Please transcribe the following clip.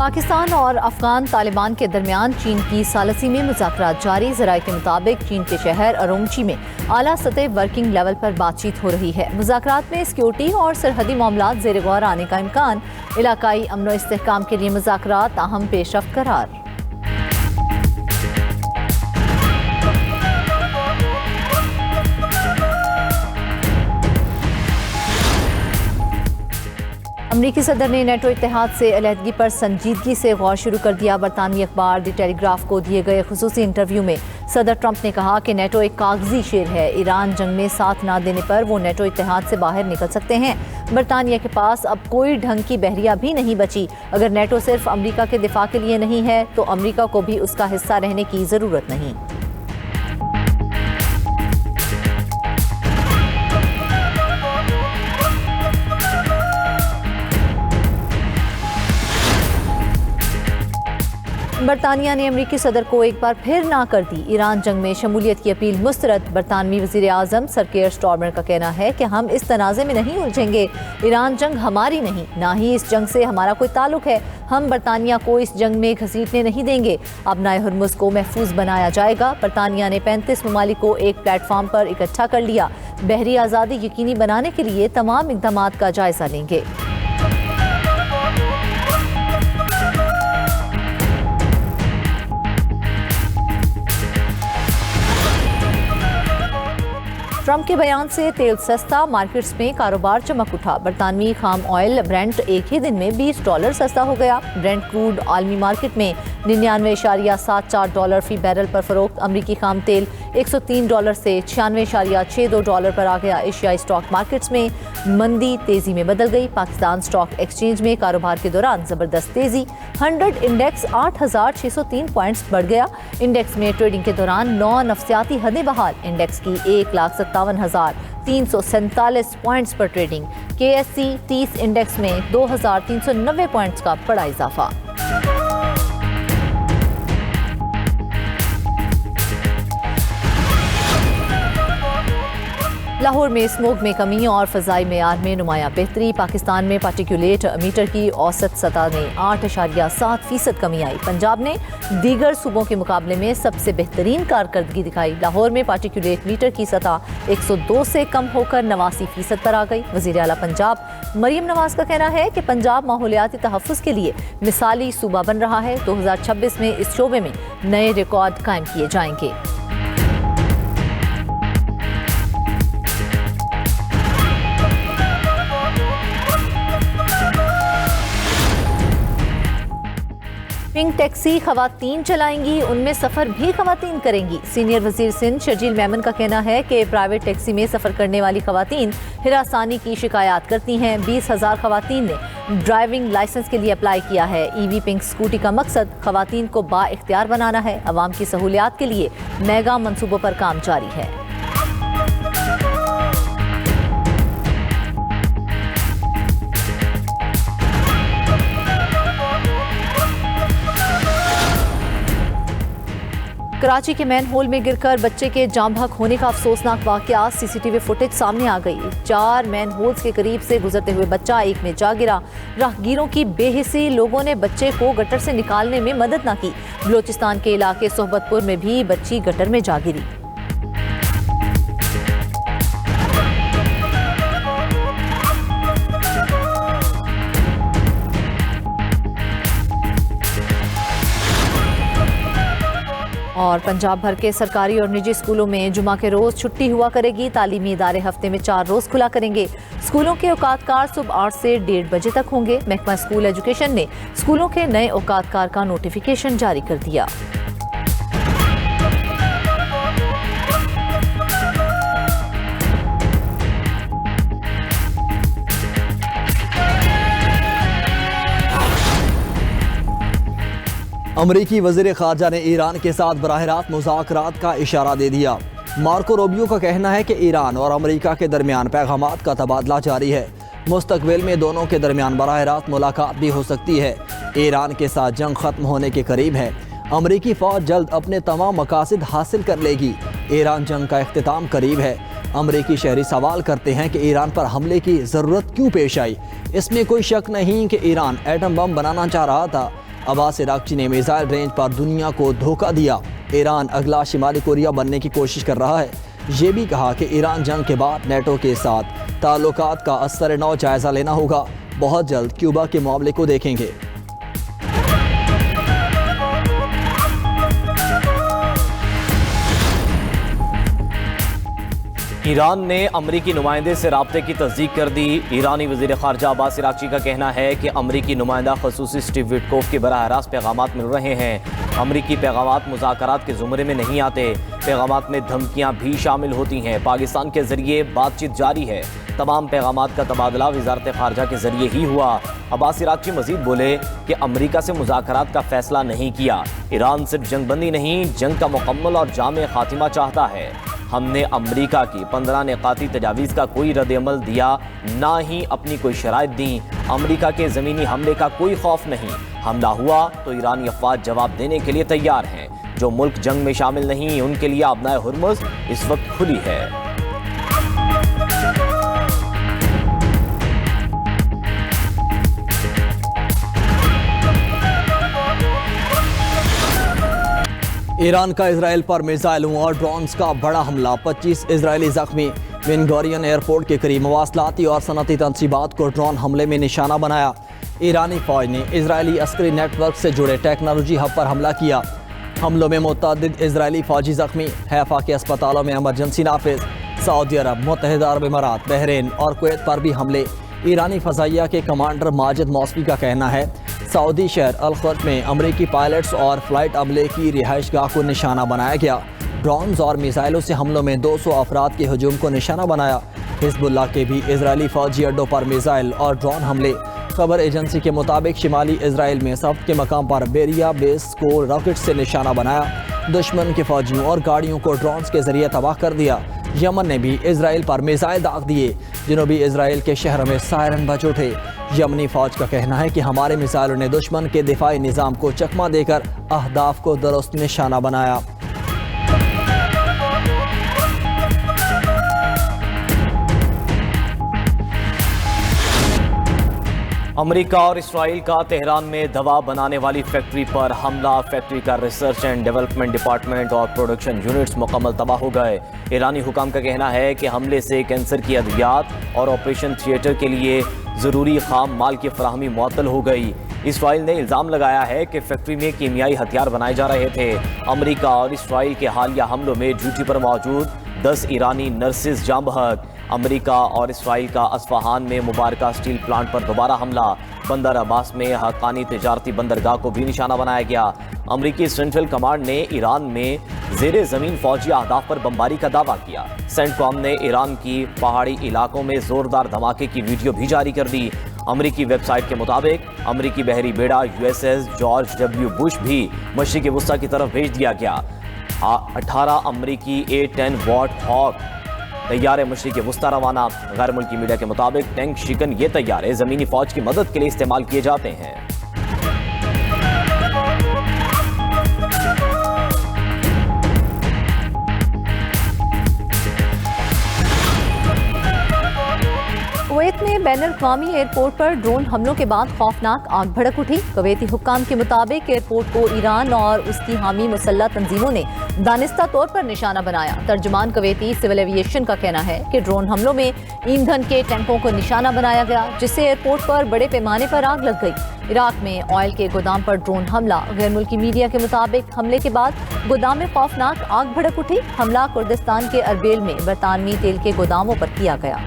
पाकिस्तान और अफगान तालिबान के दरमियान चीन की सालसी में मुज़ाकरात जारी। ज़राए के मुताबिक चीन के शहर अरोंगची में आला सतह वर्किंग लेवल पर बातचीत हो रही है। मुज़ाकरात में सिक्योरिटी और सरहदी मामलात ज़ेर गौर आने का इम्कान। इलाकाई अमन व इस्तेहकाम के लिए मुज़ाकरात अहम पेशरफ्त करार। अमरीकी सदर ने नेटो इत्तेहाद से अलहदगी पर संजीदगी से गौर शुरू कर दिया। बरतानवी अखबार द टेलीग्राफ को दिए गए खुसूसी इंटरव्यू में सदर ट्रंप ने कहा कि नेटो एक कागजी शेर है। ईरान जंग में साथ ना देने पर वो नेटो इत्तेहाद से बाहर निकल सकते हैं। बरतानिया के पास अब कोई ढंग की बहरिया भी नहीं बची। अगर नेटो सिर्फ अमरीका के दिफा के लिए नहीं है तो अमरीका को भी उसका हिस्सा रहने की ज़रूरत नहीं। बरतानिया ने अमरीकी सदर को एक बार फिर ना कर दी। ईरान जंग में शमूलियत की अपील मुस्तरद। बरतानवी वज़ीर आज़म सर कीयर स्टारमर का कहना है कि हम इस तनाज़े में नहीं उलझेंगे। ईरान जंग हमारी नहीं, ना ही इस जंग से हमारा कोई ताल्लुक है। हम बरतानिया को इस जंग में घसीटने नहीं देंगे। अपना हुर्मुज़ को महफूज बनाया जाएगा। बरतानिया ने 35 ममालिक को एक प्लेटफार्म पर इकट्ठा कर लिया। बहरी आज़ादी यकीनी बनाने के लिए तमाम इक़दामात का जायज़ा लेंगे। ट्रंप के बयान से तेल सस्ता, मार्केट्स में कारोबार चमक उठा। बरतानवी खाम ऑयल ब्रेंट एक ही दिन में $20 सस्ता हो गया। ब्रेंट क्रूड आलमी मार्केट में $99.74 फी बैरल पर फरोख्त। अमरीकी खाम तेल $103 से $96.62 पर आ गया। एशियाई स्टॉक मार्केट्स में मंदी तेजी में बदल गई। पाकिस्तान स्टॉक एक्सचेंज में कारोबार के दौरान जबरदस्त तेजी। 100 इंडेक्स 8,603 पॉइंट्स बढ़ गया। इंडेक्स में ट्रेडिंग के दौरान 9 नफसियाती हदें बहाल। इंडेक्स की 1,57,347 पॉइंट्स पर ट्रेडिंग। KSE 30 इंडेक्स में 2,390 पॉइंट्स का बड़ा इजाफा। लाहौर में स्मोक में कमी और फ़ज़ाई मेयार में नुमाया बेहतरी। पाकिस्तान में पार्टिकुलेट मीटर की औसत सतह में 8.7% कमी आई। पंजाब ने दीगर सूबों के मुकाबले में सबसे बेहतरीन कारकर्दगी दिखाई। लाहौर में पार्टिकुलेट मीटर की सतह 102 से कम होकर 89% पर आ गई। वज़ीर आला पंजाब मरीम नवाज का कहना है कि पंजाब माहौलियाती तहफ़्फ़ुज़ के लिए मिसाली सूबा बन रहा है। 2026 में इस शोबे में नए रिकॉर्ड कायम किए जाएंगे। पिंक टैक्सी खवातीन चलाएंगी, उनमें सफ़र भी खवातीन करेंगी। सीनियर वज़ीर सिंध शर्जील मेमन का कहना है कि प्राइवेट टैक्सी में सफ़र करने वाली खवातीन हिरासानी की शिकायत करती हैं। 20,000 खवातीन ने ड्राइविंग लाइसेंस के लिए अप्लाई किया है। EV पिंक स्कूटी का मकसद खवातीन को बाइख्तियार बनाना है। अवाम की सहूलियात के लिए मेगा मनसूबों पर काम जारी है। कराची के मैन होल में गिरकर बच्चे के जाम बहक होने का अफसोसनाक वाकया। CCTV फुटेज सामने आ गई। 4 मैन होल्स के करीब से गुजरते हुए बच्चा एक में जा गिरा। राहगीरों की बेहिसी लोगों ने बच्चे को गटर से निकालने में मदद न की। बलोचिस्तान के इलाके सोहबतपुर में भी बच्ची गटर में जा गिरी। और पंजाब भर के सरकारी और निजी स्कूलों में जुमा के रोज़ छुट्टी हुआ करेगी। तालीमी इदारे हफ्ते में 4 रोज़ खुला करेंगे। स्कूलों के औकातकार सुबह 8 से 1:30 बजे तक होंगे। महकमा स्कूल एजुकेशन ने स्कूलों के नए औकातकार का नोटिफिकेशन जारी कर दिया। अमरीकी वज़ीर ख़ारजा ने ईरान के साथ बराह रास्त मुज़ाकरात का इशारा दे दिया। मार्को रूबियो का कहना है कि ईरान और अमरीका के दरमियान पैगामात का तबादला जारी है। मुस्तकबिल में दोनों के दरमियान बराह रास्त मुलाकात भी हो सकती है। ईरान के साथ जंग ख़त्म होने के करीब है। अमरीकी फ़ौज जल्द अपने तमाम मकासद हासिल कर लेगी। ईरान जंग का इख्तिताम करीब है। अमरीकी शहरी सवाल करते हैं कि ईरान पर हमले की ज़रूरत क्यों पेश आई। इसमें कोई शक नहीं कि ईरान एटम बम बनाना चाह रहा था। अब्बास इराक़ची ने मिसाइल रेंज पर दुनिया को धोखा दिया। ईरान अगला शिमाली कोरिया बनने की कोशिश कर रहा है। ये भी कहा कि ईरान जंग के बाद नेटो के साथ ताल्लुकात का असर नौ जायज़ा लेना होगा। बहुत जल्द क्यूबा के मामले को देखेंगे। ईरान ने अमरीकी नुमाइंदे से राब्ते की तस्दीक कर दी। ईरानी वज़ीर ख़ारजा अब्बास इराक़ची का कहना है कि अमरीकी नुमाइंदा ख़ुसूसी स्टीव विटकोफ के बराह रास्त पैगामात मिल रहे हैं। अमरीकी पैगामात मुज़ाकरात के ज़ुमरे में नहीं आते। पैगामात में धमकियाँ भी शामिल होती हैं। पाकिस्तान के ज़रिए बातचीत जारी है। तमाम पैगामात का तबादला वज़ारत ख़ारजा के ज़रिए ही हुआ। अब्बास इराक़ची मज़ीद बोले कि अमरीका से मुज़ाकरात का फ़ैसला नहीं किया। ईरान सिर्फ जंगबंदी नहीं, जंग का मुकम्मल और जामे ख़ातिमा चाहता है। हमने अमरीका की 15 निकाती तजावीज़ का कोई रद्द-ए-अमल दिया, ना ही अपनी कोई शराइत दी। अमरीका के ज़मीनी हमले का कोई खौफ नहीं। हमला हुआ तो ईरानी अफ़वाज जवाब देने के लिए तैयार हैं। जो मुल्क जंग में शामिल नहीं, उनके लिए आबनाए हुर्मुज़ इस वक्त खुली है। ईरान का इजराइल पर मिसाइलों और ड्रोन्स का बड़ा हमला, 25 इजरायली जख्मी। बेन गुरियन एयरपोर्ट के करीब मवासलाती और सनती तनसीबात को ड्रोन हमले में निशाना बनाया। ईरानी फौज ने इजरायली अस्करी नेटवर्क से जुड़े टेक्नोलॉजी हब पर हमला किया। हमलों में मुतअद्दिद इजरायली फौजी जख्मी। हैफा के अस्पतालों में इमरजेंसी नाफिज। सऊदी अरब, मुत्तहिदा अरब इमारात, बहरीन और कुवैत पर भी हमले। ईरानी फ़ज़ाइया के कमांडर माजिद मौसवी का कहना है सऊदी शहर अल-खर्ज में अमरीकी पायलट्स और फ्लाइट अमले की रिहाइशगाह को निशाना बनाया गया। ड्रोन्स और मिसाइलों से हमलों में 200 अफराद के हजूम को निशाना बनाया। हिज़्बुल्लाह के भी इजरायली फौजी अड्डों पर मिसाइल और ड्रोन हमले। खबर एजेंसी के मुताबिक शिमाली इजराइल में सब्त के मकाम पर बेरिया बेस को रॉकेट से निशाना बनाया। दुश्मन के फौजियों और गाड़ियों को ड्रोन्स के जरिए तबाह कर दिया। यमन ने भी इजराइल पर मिसाइल दाग दिए। जनूबी इजराइल के शहरों में सायरन बज उठे। यमनी फौज का कहना है कि हमारे मिसाइलों ने दुश्मन के दिफाई निज़ाम को चकमा देकर अहदाफ को दुरुस्त निशाना बनाया। अमेरिका और इसराइल का तेहरान में दवा बनाने वाली फैक्ट्री पर हमला। फैक्ट्री का रिसर्च एंड डेवलपमेंट डिपार्टमेंट और प्रोडक्शन यूनिट्स मुकम्मल तबाह हो गए। ईरानी हुकाम का कहना है कि हमले से कैंसर की अद्वियात और ऑपरेशन थिएटर के लिए ज़रूरी खाम माल की फराहमी मुअत्तल हो गई। इसराइल ने इल्ज़ाम लगाया है कि फैक्ट्री में कीमियाई हथियार बनाए जा रहे थे। अमेरिका और इसराइल के हालिया हमलों में ड्यूटी पर मौजूद 10 ईरानी नर्सिस जाँ बहक। अमेरिका और इसराइल का अस्फहान में मुबारका स्टील प्लांट पर दोबारा हमला। बंदर अब्बास में हक्कानी तिजारती बंदरगाह को भी निशाना बनाया गया। अमेरिकी सेंट्रल कमांड ने ईरान में ज़ेरे ज़मीन फौजी अहदाफ पर बमबारी का दावा किया। सेंटकॉम ने ईरान की पहाड़ी इलाकों में ज़ोरदार धमाके की वीडियो भी जारी कर दी। अमेरिकी वेबसाइट के मुताबिक अमेरिकी बहरी बेड़ा USS जॉर्ज W बुश भी मशरिक़ वुस्ता की तरफ भेज दिया गया। 18 अमेरिकी A-10 वॉट हॉक तैयारे मशरिक़ वुस्ता रवाना। गैर मुल्की मीडिया के मुताबिक टैंक शिकन ये तैयारे ज़मीनी फ़ौज की मदद के लिए इस्तेमाल किए जाते हैं। कुवैत में बैनुल-अक़वामी एयरपोर्ट पर ड्रोन हमलों के बाद खौफनाक आग भड़क उठी। कुवैती हुक्काम के मुताबिक एयरपोर्ट को ईरान और उसकी हामी मुसल्लह तंजीमों ने दानिस्ता तौर पर निशाना बनाया। तर्जुमान कुवैती सिविल एविएशन का कहना है कि ड्रोन हमलों में ईंधन के टैंकों को निशाना बनाया गया, जिससे एयरपोर्ट पर बड़े पैमाने पर आग लग गई। इराक में ऑयल के गोदाम पर ड्रोन हमला। गैर मुल्की मीडिया के मुताबिक हमले के बाद गोदाम में खौफनाक आग भड़क उठी। हमला कुर्दिस्तान के अरबेल में बरतानवी तेल के गोदामों पर किया गया।